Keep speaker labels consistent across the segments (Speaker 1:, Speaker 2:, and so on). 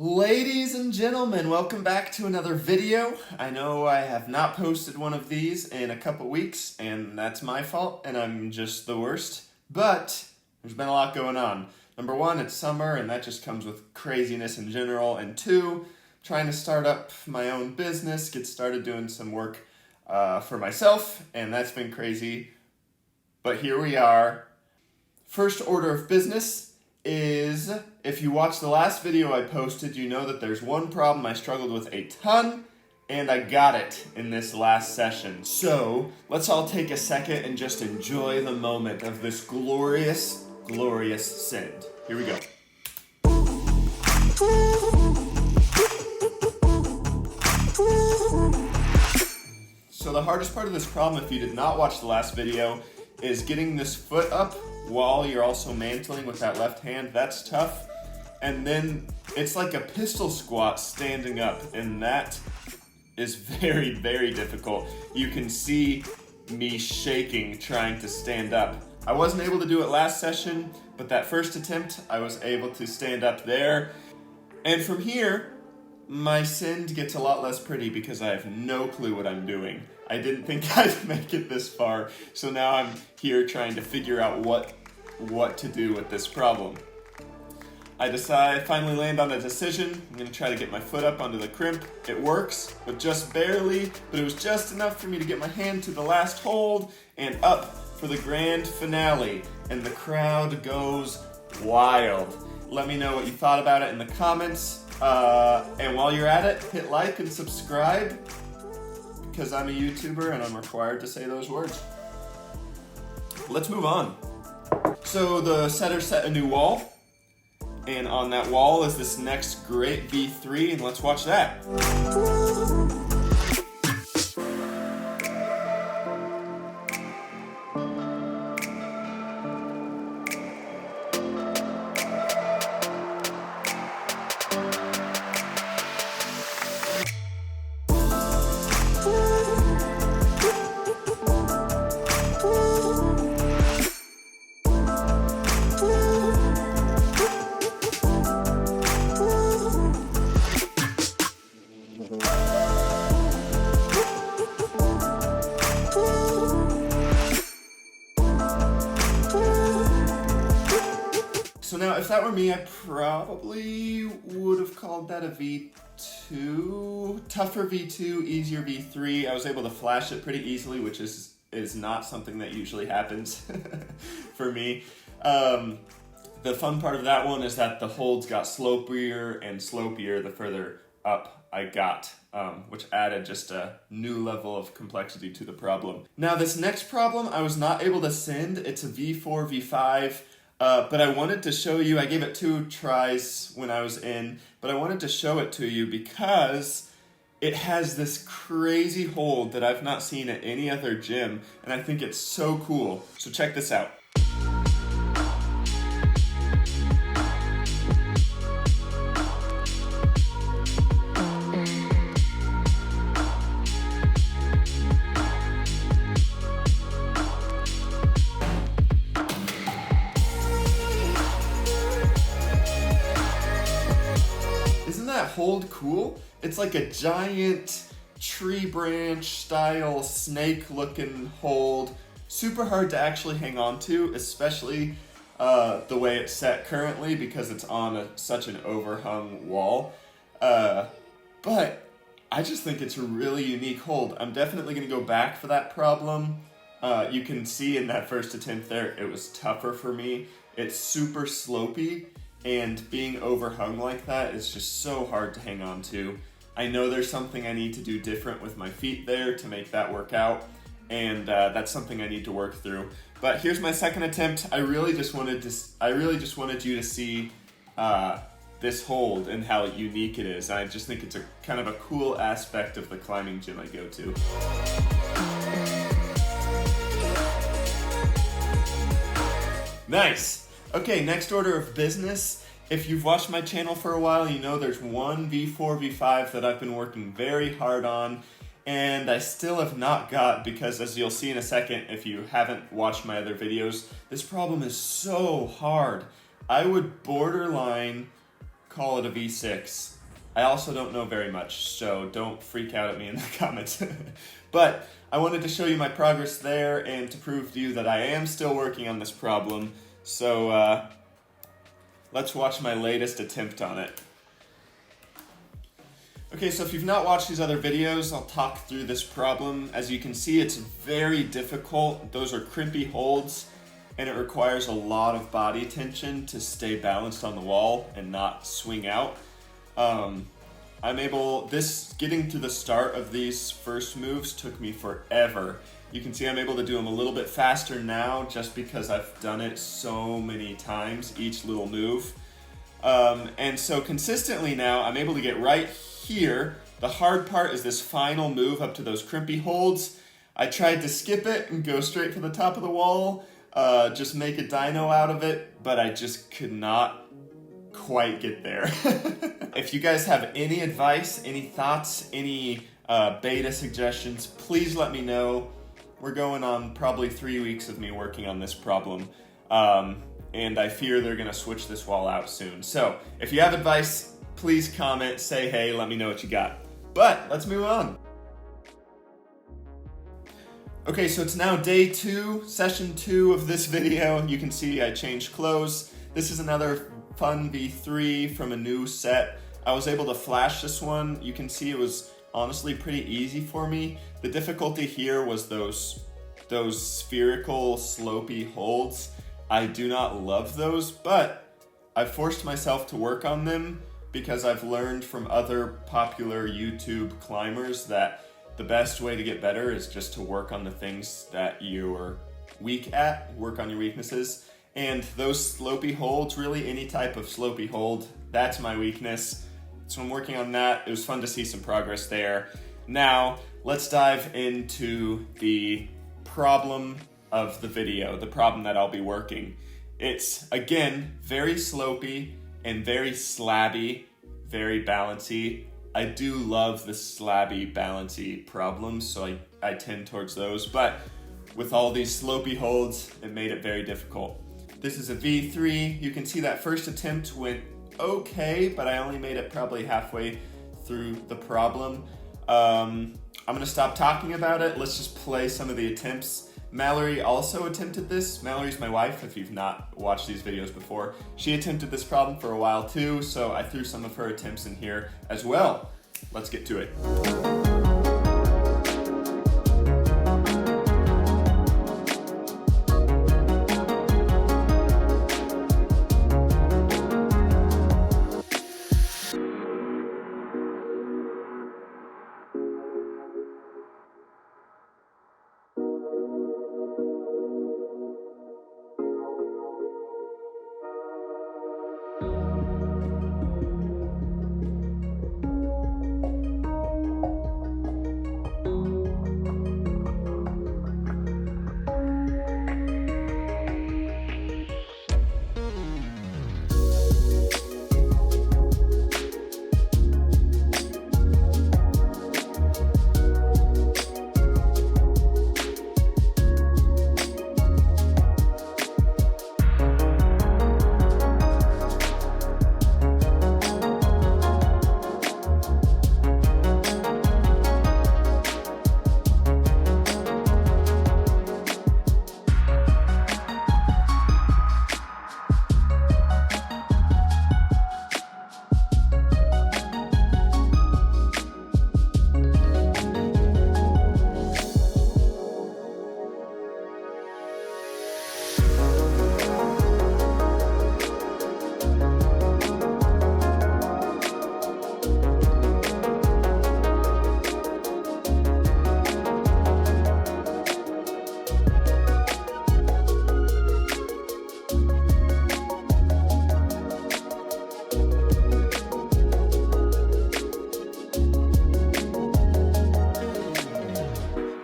Speaker 1: Ladies and gentlemen, welcome back to another video. I know I have not posted one of these in a couple weeks, and that's my fault, and I'm just the worst. But there's been a lot going on. Number one, it's summer, and that just comes with craziness in general. And two, trying to start up my own business, get started doing some work for myself, and that's been crazy. But here we are. First order of business is, if you watched the last video I posted, you know that there's one problem I struggled with a ton, and I got it in this last session. So let's all take a second and just enjoy the moment of this glorious, glorious send. Here we go. So the hardest part of this problem, if you did not watch the last video, is getting this foot up while you're also mantling with that left hand. That's tough. And then it's like a pistol squat standing up, and that is very, very difficult. You can see me shaking trying to stand up. I wasn't able to do it last session, but that first attempt I was able to stand up there. And from here, my send gets a lot less pretty because I have no clue what I'm doing. I didn't think I'd make it this far, so now I'm here trying to figure out what to do with this problem. I finally land on a decision. I'm gonna try to get my foot up onto the crimp. It works, but just barely, but it was just enough for me to get my hand to the last hold and up for the grand finale, and the crowd goes wild. Let me know what you thought about it in the comments, and while you're at it, hit like and subscribe, because I'm a YouTuber and I'm required to say those words. Let's move on. So the setter set a new wall, and on that wall is this next great V3, and let's watch that. So now, if that were me, I probably would have called that a V2. Tougher V2, easier V3. I was able to flash it pretty easily, which is not something that usually happens for me. The fun part of that one is that the holds got slopier and slopier the further up I got, which added just a new level of complexity to the problem. Now, this next problem I was not able to send. It's a V4, V5. But I wanted to show you, I gave it 2 tries when I was in, but I wanted to show it to you because it has this crazy hold that I've not seen at any other gym, and I think it's so cool. So check this out. Hold cool? It's like a giant tree branch style snake looking hold. Super hard to actually hang on to, especially the way it's set currently because it's on such an overhung wall. But I just think it's a really unique hold. I'm definitely going to go back for that problem. You can see in that first attempt there, it was tougher for me. It's super slopey, and being overhung like that is just so hard to hang on to. I know there's something I need to do different with my feet there to make that work out, and that's something I need to work through. But here's my second attempt. I really just wanted you to see this hold and how unique it is. I just think it's a kind of a cool aspect of the climbing gym I go to. Nice. Okay, next order of business. If you've watched my channel for a while, you know there's one V4, V5 that I've been working very hard on, and I still have not got, because as you'll see in a second, if you haven't watched my other videos, this problem is so hard. I would borderline call it a V6. I also don't know very much, so don't freak out at me in the comments. But I wanted to show you my progress there and to prove to you that I am still working on this problem. So let's watch my latest attempt on it. Okay, so if you've not watched these other videos, I'll talk through this problem. As you can see, it's very difficult. Those are crimpy holds, and it requires a lot of body tension to stay balanced on the wall and not swing out. Getting to the start of these first moves took me forever. You can see I'm able to do them a little bit faster now just because I've done it so many times, each little move. And so consistently now, I'm able to get right here. The hard part is this final move up to those crimpy holds. I tried to skip it and go straight for the top of the wall, just make a dyno out of it, but I just could not quite get there. If you guys have any advice, any thoughts, any beta suggestions, please let me know. We're going on probably 3 weeks of me working on this problem, and I fear they're gonna switch this wall out soon. So if you have advice, please comment, say hey, let me know what you got. But let's move on. Okay, so it's now day 2, session 2 of this video. You can see I changed clothes. This is another fun V3 from a new set. I was able to flash this one. You can see it was honestly pretty easy for me. The difficulty here was those spherical slopey holds. I do not love those, but I forced myself to work on them because I've learned from other popular YouTube climbers that the best way to get better is just to work on the things that you're weak at, work on your weaknesses. And those slopey holds, really any type of slopey hold, that's my weakness. So I'm working on that. It was fun to see some progress there. Now, let's dive into the problem of the video, the problem that I'll be working. It's, again, very slopey and very slabby, very balancy. I do love the slabby, balancy problems, so I tend towards those, but with all these slopey holds, it made it very difficult. This is a V3. You can see that first attempt went okay, but I only made it probably halfway through the problem. I'm gonna stop talking about it. Let's just play some of the attempts. Mallory also attempted this. Mallory's my wife, if you've not watched these videos before. She attempted this problem for a while too, so I threw some of her attempts in here as well. Let's get to it.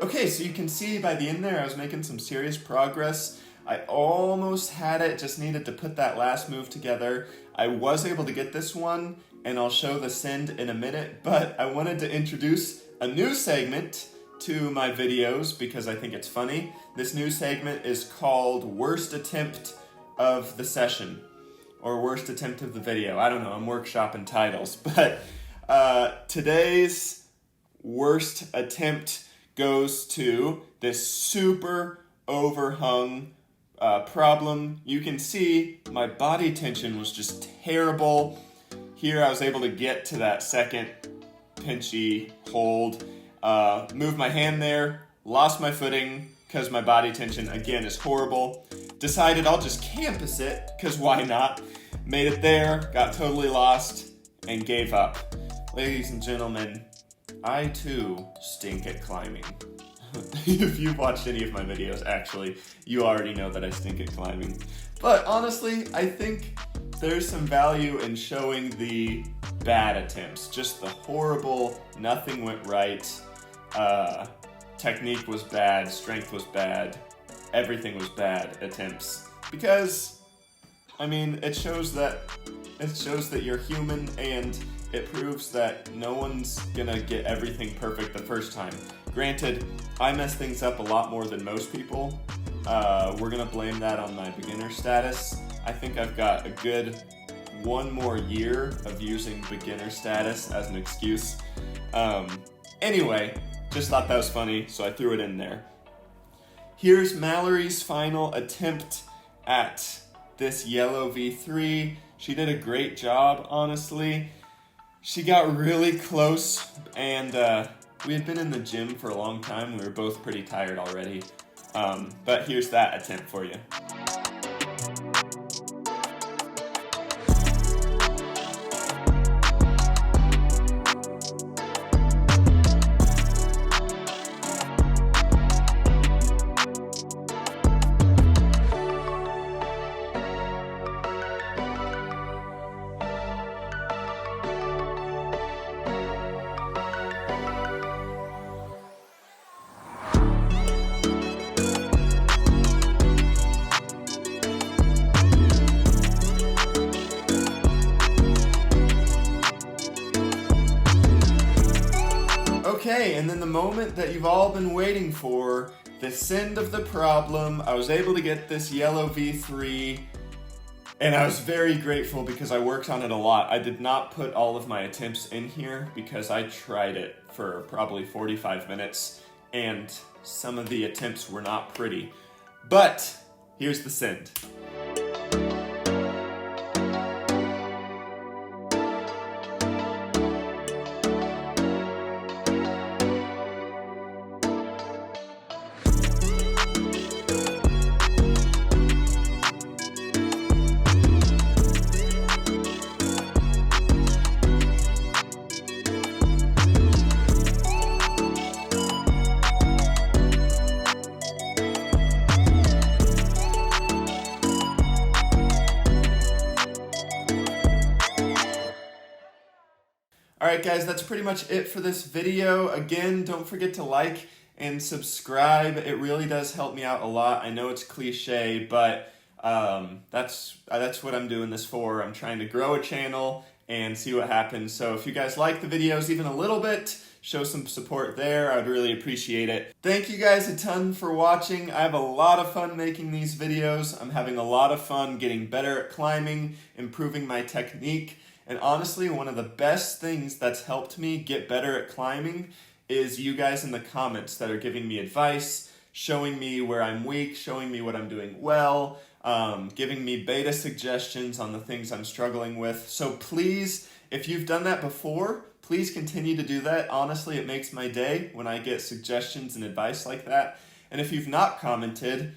Speaker 1: Okay, so you can see by the end there I was making some serious progress. I almost had it, just needed to put that last move together. I was able to get this one, and I'll show the send in a minute, but I wanted to introduce a new segment to my videos because I think it's funny. This new segment is called Worst Attempt of the Session. or worst attempt of the video. I don't know, I'm workshopping titles. But today's worst attempt goes to this super overhung problem. You can see my body tension was just terrible. Here I was able to get to that second pinchy hold, move my hand there, lost my footing because my body tension again is horrible. Decided I'll just campus it, because why not? Made it there, got totally lost, and gave up. Ladies and gentlemen, I too stink at climbing. If you've watched any of my videos, actually, you already know that I stink at climbing. But honestly, I think there's some value in showing the bad attempts. Just the horrible, nothing went right, technique was bad, strength was bad, everything was bad attempts. Because, I mean, it shows that you're human, and it proves that no one's gonna get everything perfect the first time. Granted, I mess things up a lot more than most people. We're gonna blame that on my beginner status. I think I've got a good 1 more year of using beginner status as an excuse. Anyway, just thought that was funny, so I threw it in there. Here's Mallory's final attempt at this yellow V3. She did a great job, honestly. She got really close, and we had been in the gym for a long time. We were both pretty tired already. But here's that attempt for you. Okay, and then the moment that you've all been waiting for, the send of the problem. I was able to get this yellow V3, and I was very grateful because I worked on it a lot. I did not put all of my attempts in here because I tried it for probably 45 minutes, and some of the attempts were not pretty. But here's the send. Alright guys, that's pretty much it for this video. Again, don't forget to like and subscribe. It really does help me out a lot. I know it's cliche, but that's what I'm doing this for. I'm trying to grow a channel and see what happens. So if you guys like the videos even a little bit, show some support there. I would really appreciate it. Thank you guys a ton for watching. I have a lot of fun making these videos. I'm having a lot of fun getting better at climbing, improving my technique. And honestly, one of the best things that's helped me get better at climbing is you guys in the comments that are giving me advice, showing me where I'm weak, showing me what I'm doing well, giving me beta suggestions on the things I'm struggling with. So please, if you've done that before, please continue to do that. Honestly, it makes my day when I get suggestions and advice like that. And if you've not commented,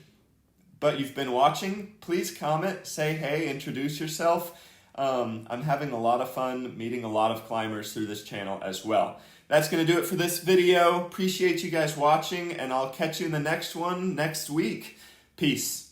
Speaker 1: but you've been watching, please comment, say hey, introduce yourself. I'm having a lot of fun meeting a lot of climbers through this channel as well. That's going to do it for this video. Appreciate you guys watching, and I'll catch you in the next one next week. Peace.